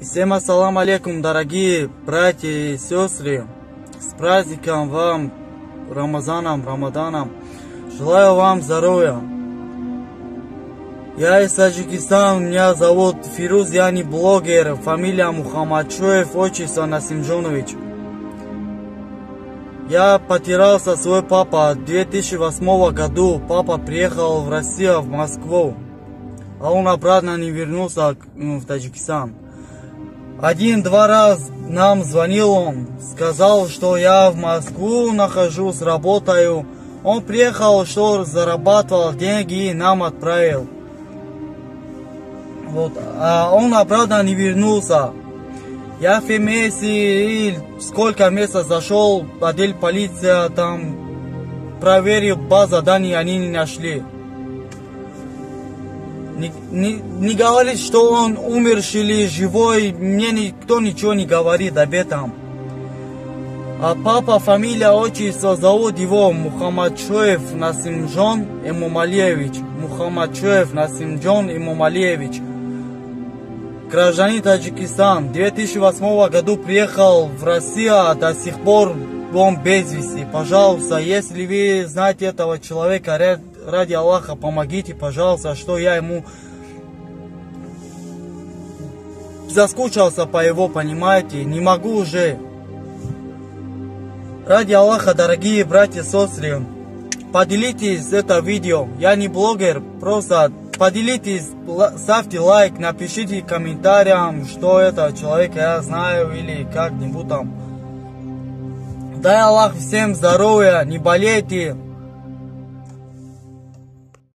Всем ассалам алейкум, дорогие братья и сестры. С праздником вам, Рамаданом. Желаю вам здоровья. Я из Таджикистана, меня зовут Фируз, я не блогер, фамилия Мухаммадшоев, отчество Насимджонович. Я потерялся свой папа в 2008 году. Папа приехал в Россию, в Москву, а он обратно не вернулся в Таджикистан. Один-два раз нам звонил он, сказал, что я в Москву нахожусь, работаю. Он приехал, что зарабатывал деньги и нам отправил. Вот. А он обратно не вернулся. Я в ФМС и сколько месяцев зашел, отдел полиция, там проверил базу данных, они не нашли. Не говорит, что он умер или живой, мне никто ничего не говорит об этом. А папа, фамилия, отчество, зовут его Мухаммадшоев Насимджон Эмомалиевич. Мухаммадшоев Насимджон Эмомалиевич. Гражданин Таджикистан. В 2008 году приехал в Россию, а до сих пор он без вести. Пожалуйста, если вы знаете этого человека, ради Аллаха, помогите, пожалуйста, что я ему заскучался по его, понимаете, не могу уже. Ради Аллаха, дорогие братья и сестры, поделитесь это видео. Я не блогер, просто поделитесь, ставьте лайк, напишите комментариям, что это человека я знаю или как-нибудь там. Дай Аллах всем здоровья, не болейте.